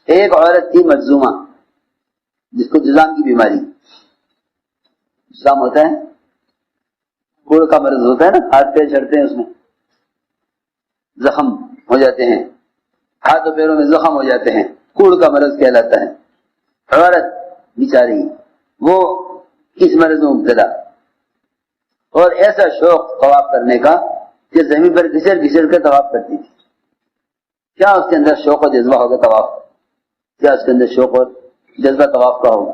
ایک عورت تھی مجزومہ، جس کو جزام کی بیماری، جزام ہوتا ہے کوڑ کا مرض ہوتا ہے نا، ہاتھ پیر چڑھتے ہیں اس میں زخم ہو جاتے ہیں، ہاتھوں پیروں میں زخم ہو جاتے ہیں، کوڑ کا مرض کہلاتا ہے۔ عورت بیچاری وہ اس مرض میں مبتلا، اور ایسا شوق طواف کرنے کا کہ زمین پر گھسر گھسر کر طواف کرتی تھی۔ کیا اس کے اندر شوق و جذبہ ہوگا طواف، کیا اس کے اندر شوق اور جذبہ طواف کا ہوگا۔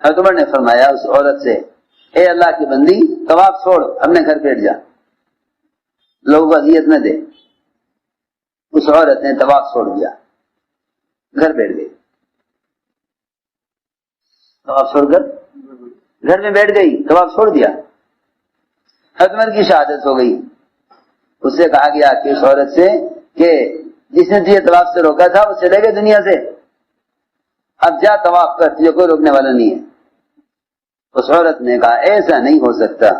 حضرت عمر نے فرمایا اس عورت سے، اے اللہ کی بندی طواف چھوڑ، اپنے گھر بیٹھ جا، لوگوں کو اذیت نہ دے۔ اس عورت نے طواف چھوڑ دیا، گھر بیٹھ گئی، طواف چھوڑ کر گھر میں بیٹھ گئی، طواف چھوڑ دیا۔ حضرت عمر کی شہادت ہو گئی۔ اس سے کہا گیا کہ اس عورت سے کہ جس نے تجھے طواف سے روکا تھا وہ چلے گئے دنیا سے، اب جا طواف کر، تجھے کوئی روکنے والا نہیں ہے۔ اس عورت نے کہا ایسا نہیں ہو سکتا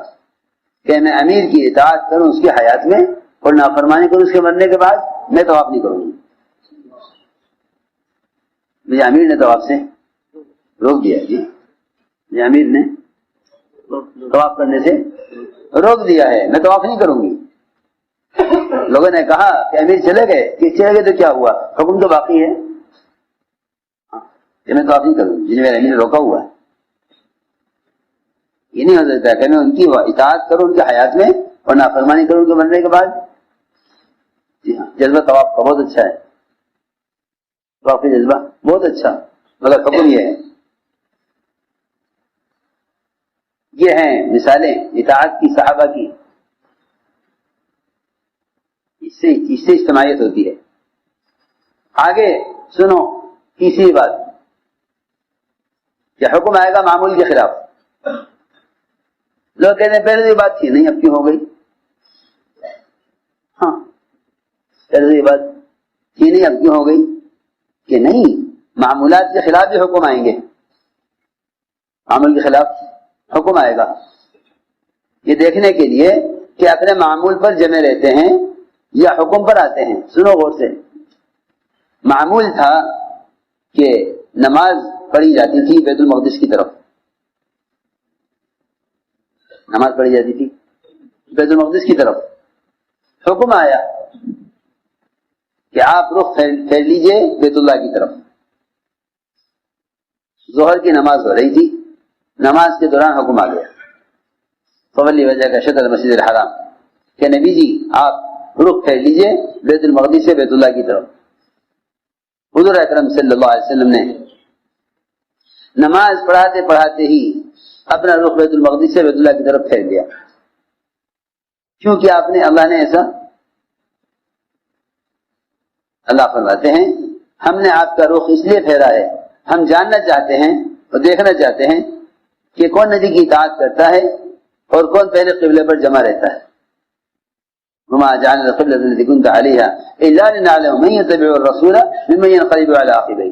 کہ میں امیر کی اطاعت کروں اس کی حیات میں اور نافرمانی کروں اس کے مرنے کے بعد، میں طواف نہیں کروں گی۔ مجھے امیر نے طواف سے روک دیا، جی مجھے امیر نے طواف کرنے سے روک دیا ہے، میں طواف نہیں کروں گی۔ لوگوں نے کہا کہ امیر چلے گئے، کہ چلے گئے تو کیا ہوا، حکم تو باقی ہے، کہ میں طواف نہیں کروں جنہیں میرے امیر نے روکا ہوا ہے۔ یہ نہیں ہو سکتا کہ میں ان کی اطاعت کروں ان کی حیات میں اور نافرمانی کروں ان کے مرنے کے بعد۔ جی ہاں، جذبہ طواف کا بہت اچھا ہے، طواف کا جذبہ بہت اچھا، مگر حکم یہ ہے۔ یہ ہیں مثالیں اطاعت کی، صحابہ کی، اس سے اجتماعیت ہوتی ہے۔ آگے سنو تیسری بات، کہ حکم آئے گا معمول کے خلاف۔ لوگ کہتے ہیں پہلے یہ بات تھی، نہیں اب کیوں ہو گئی؟ ہاں پہلے یہ بات تھی نہیں اب کیوں ہو گئی؟ کہ نہیں، معمولات کے خلاف بھی حکم آئیں گے، معمول کے خلاف حکم آئے گا، یہ دیکھنے کے لیے کہ اپنے معمول پر جمے رہتے ہیں یا حکم پر آتے ہیں۔ سنو غور سے، معمول تھا کہ نماز پڑھی جاتی تھی بیت المقدس کی طرف، نماز پڑھی جاتی تھی بیت المقدس کی طرف۔ حکم آیا کہ آپ رخ پھیر لیجئے بیت اللہ کی طرف۔ ظہر کی نماز ہو رہی تھی، نماز کے دوران حکم آ گیا، فولی وجہ کا شطر مسجد الحرام، کہ نبی جی آپ رخ پھیر لیجئے بیت المقدس سے بیت اللہ کی طرف۔ حضور اکرم صلی اللہ علیہ وسلم نے نماز پڑھاتے پڑھاتے ہی اپنا رخ بیت المقدس سے بیت اللہ کی طرف پھیر دیا۔ کیونکہ آپ نے، اللہ نے ایسا، اللہ فرماتے ہیں ہم نے آپ کا رخ اس لیے پھیرا ہے، ہم جاننا چاہتے ہیں اور دیکھنا چاہتے ہیں کہ کون نبی کی اطاعت کرتا ہے اور کون پہلے قبلے پر جمع رہتا ہے۔ وما جعلنا القبلة التي كنت عليها إلا لنعلم من يتبع الرسول ممن ينقلب على عقبيه۔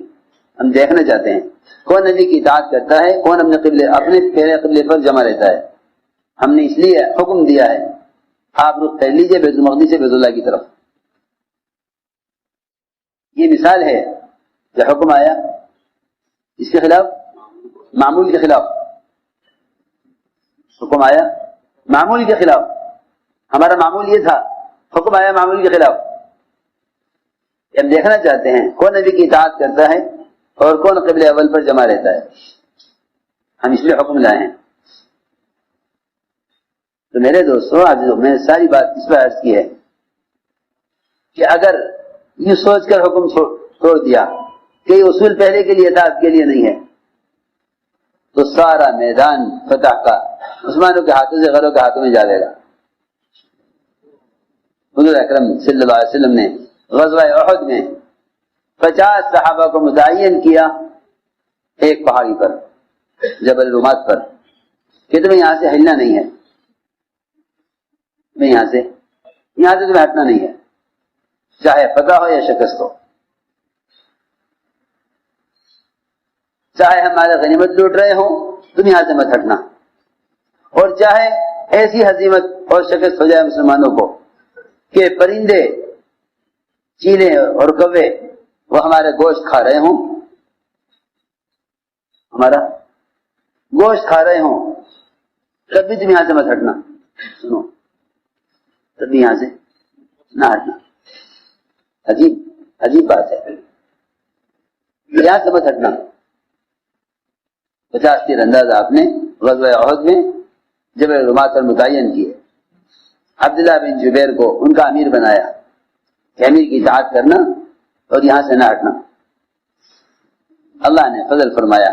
ہم دیکھنا چاہتے ہیں کون نبی کی اطاعت کرتا ہے، کون اپنے پہلے قبلے پر جمع رہتا ہے۔ ہم نے اس لیے حکم دیا ہے آپ رخ پھیر لیجئے بیت المقدس سے بیت اللہ کی طرف۔ یہ مثال ہے کہ حکم آیا اس کے خلاف، معمول کے خلاف، حکم آیا معمول کے خلاف۔ ہمارا معمول یہ تھا، حکم آیا معمول کے خلاف۔ ہم دیکھنا چاہتے ہیں کون نبی کی اطاعت کرتا ہے اور کون قبل اول پر جمع رہتا ہے، ہم اس لیے حکم لائے ہیں۔ تو میرے دوستوں، آج میں نے ساری بات اس پر عرض کی ہے کہ اگر یہ سوچ کر حکم چھوڑ دیا کہ یہ اصول پہلے کے لیے تھا اب کے لیے نہیں ہے، تو سارا میدان فتح کا مسلمانوں کے ہاتھوں سے غیروں کے ہاتھوں میں جا رہے گا۔ حضور اکرم صلی اللہ علیہ وسلم نے غزوہ احد میں 50 صحابہ کو متعین کیا ایک پہاڑی پر، جبل رومات پر، کہ تمہیں یہاں سے ہلنا نہیں ہے، میں یہاں سے تمہیں ہٹنا نہیں ہے، چاہے فتح ہو یا شکست ہو، چاہے ہمارے غنیمت لوٹ رہے ہوں تم یہاں سے مت ہٹنا، اور چاہے ایسی ہزیمت اور شکست ہو جائے مسلمانوں کو کہ پرندے، چیلے اور کوے وہ ہمارے گوشت کھا رہے ہوں، ہمارا گوشت کھا رہے ہوں، تب بھی تم یہاں سے مت ہٹنا، سنو، تب بھی یہاں سے نہ ہٹنا۔ عجیب بات ہے، یہاں سے مت ہٹنا۔ 50 تیر انداز آپ نے غزوہ احد میں جبل رمات پر متعین کیے، عبداللہ بن جبیر کو ان کا امیر بنایا کہ امیر کی اطاعت کرنا اور یہاں سے نہ ہٹنا۔ اللہ نے فضل فرمایا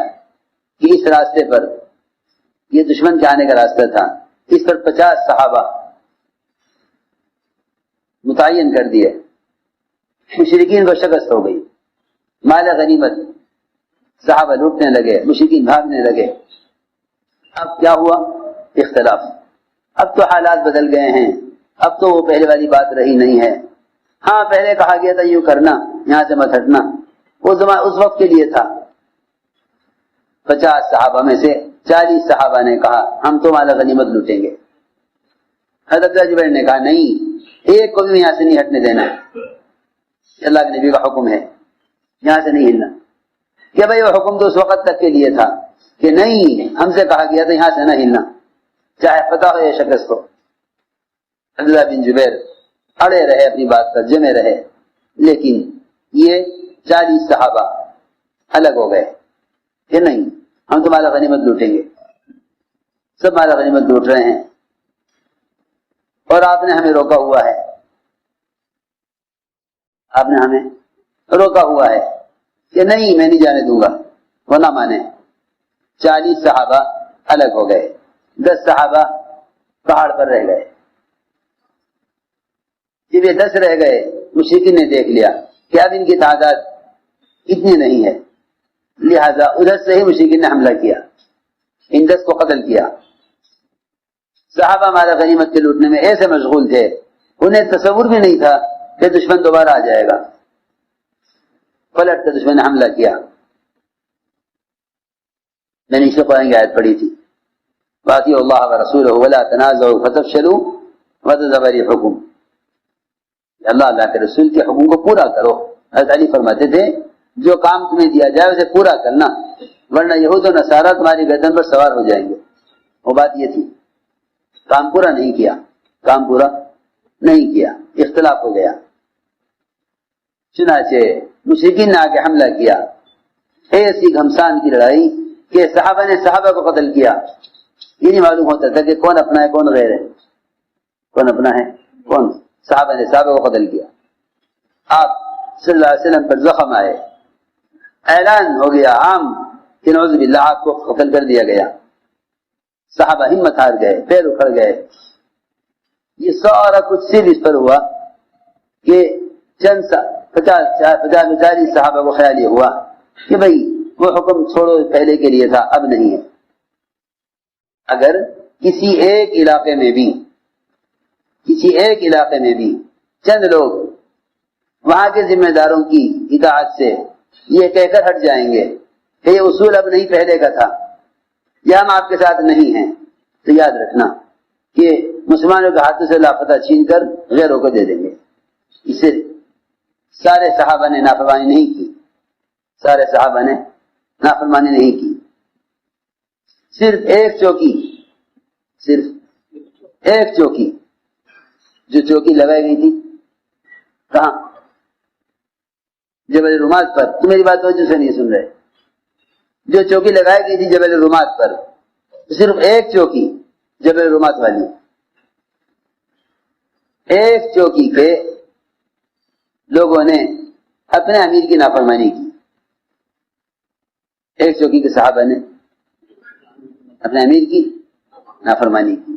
کہ اس راستے پر، یہ دشمن کے آنے کا راستہ تھا، اس پر 50 صحابہ متعین کر دیے، مشرکین کو شکست ہو گئی، مال غنیمت صحابہ لوٹنے لگے، مشرکین بھاگنے لگے۔ اب کیا ہوا؟ اختلاف۔ اب تو حالات بدل گئے ہیں، اب تو وہ پہلے والی بات رہی نہیں ہے۔ ہاں پہلے کہا گیا تھا یوں کرنا، یہاں سے مت ہٹنا، اس وقت کے لیے تھا۔ 50 صحابہ میں سے 40 صحابہ نے کہا ہم تو مال غنیمت لوٹیں گے۔ حضرت جبیر نے کہا نہیں، ایک کو بھی یہاں سے نہیں ہٹنے دینا، اللہ کے نبی کا حکم ہے، یہاں سے نہیں ہلنا۔ کہ بھائی وہ حکم تو اس وقت تک کے لیے تھا کہ نہیں، ہم سے کہا گیا تھا یہاں سے نہ ہلنا، چاہے فتح ہو یا شکست ہو۔ عبداللہ بن جبیر اڑے رہے اپنی بات پر، جمے رہے، لیکن یہ 40 صحابہ الگ ہو گئے کہ نہیں، ہم تو مال غنیمت لوٹیں گے۔ سب مال غنیمت لوٹ رہے ہیں اور آپ نے ہمیں روکا ہوا ہے، آپ نے ہمیں روکا ہوا ہے کہ نہیں میں نہیں جانے دوں گا، وہ نہ مانے۔ 40 صحابہ الگ ہو گئے، 10 صحابہ پہاڑ پر رہ گئے۔ جب یہ 10 رہ گئے، مشرکین نے دیکھ لیا کہ اب ان کی تعداد اتنی نہیں ہے، لہذا ادھر سے ہی مشرکین نے حملہ کیا، ان 10 کو قتل کیا۔ صحابہ ہمارا غنیمت کے لوٹنے میں ایسے مشغول تھے، انہیں تصور بھی نہیں تھا کہ دشمن دوبارہ آ جائے گا۔ پلٹ کر دشمن نے حملہ کیا۔ میں نے اسے قرآن کی آیت پڑھی تھی، وَأَطِیعُوا اللَّهَ وَرَسُولَهُ وَلَا تَنَازَعُوا فَتَفْشَلُوا وَتَذْهَبَ رِیحُکُم۔ اللہ کے رسول کے حکم کو پورا کرو۔ حضرت علی فرماتے تھے جو کام تمہیں دیا جائے اسے پورا کرنا، ورنہ یہود و نصارہ تمہاری گردن پر سوار ہو جائیں گے۔ وہ بات یہ تھی، کام پورا نہیں کیا، کام پورا نہیں کیا، اختلاف ہو گیا۔ چنانچہ مشرکین نے آ کے حملہ کیا، ایسی گھمسان کی لڑائی کہ صحابہ نے صحابہ کو قتل کیا۔ یہ نہیں معلوم ہوتا تھا کہ کون اپنا ہے کون غیر ہے، کون اپنا ہے کون۔ صحابہ نے صحابہ کو قتل کیا۔ آپ صلی اللہ علیہ وسلم پر زخم آئے، اعلان ہو گیا عام کہ نعوذ باللہ آپ کو قتل کر دیا گیا۔ صحابہ ہمت ہار گئے، پیر اکھڑ گئے۔ یہ سارا کچھ صرف اس پر ہوا کہ چند 50 صحابہ کو خیال یہ ہوا کہ بھئی وہ حکم چھوڑو، پہلے کے لیے تھا، اب نہیں ہے۔ اگر کسی ایک علاقے میں بھی چند لوگ وہاں کے ذمہ داروں کی اطاعت سے یہ کہہ کر ہٹ جائیں گے کہ یہ اصول اب نہیں پہلے کا تھا، یا ہم آپ کے ساتھ نہیں ہیں، تو یاد رکھنا کہ مسلمانوں کے ہاتھوں سے لاپتہ چھین کر غیروں کو دے دیں گے۔ اسے سارے صحابہ نے نافرمانی نہیں کی، سارے صحابہ نے نافرمانی نہیں کی۔ صرف ایک چوکی جو چوکی لگائی گئی تھی کہاں؟ جبل رومات پر۔ تم میری بات توجہ سے نہیں سن رہے۔ جو چوکی لگائی گئی تھی جبل رومات پر، صرف ایک چوکی جبل رومات والی، ایک چوکی پہ لوگوں نے اپنے امیر کی نافرمانی کی۔ ایک چوکی کے صحابہ نے اپنے امیر کی نافرمانی کی۔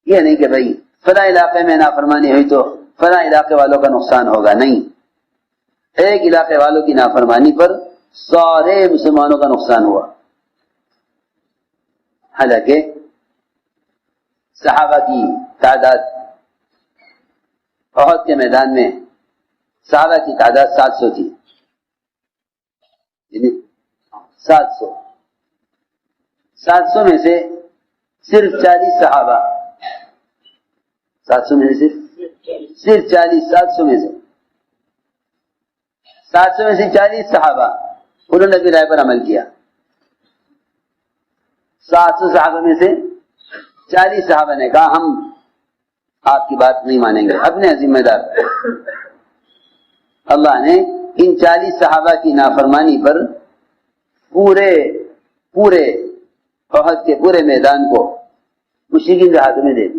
یہ نہیں کہ بھائی فلاں علاقے میں نافرمانی ہوئی تو فلاں علاقے والوں کا نقصان ہوگا، نہیں، ایک علاقے والوں کی نافرمانی پر سارے مسلمانوں کا نقصان ہوا۔ حالانکہ صحابہ کی تعداد احد کے میدان میں صحابہ کی تعداد 700 تھی، 700 میں سے صرف 40 صحابہ، 700 میں سے صرف 40، 700 میں سے 700 میں سے 40 صحابہ انہوں نے بھی رائے پر عمل کیا. 700 صحابہ میں سے 40 صحابہ نے کہا ہم آپ کی بات نہیں مانیں گے، اپنے ذمہ دار. اللہ نے ان 40 صحابہ کی نافرمانی پر پورے احد کے پورے میدان کو مشرکین کے ہاتھ میں دے دیا.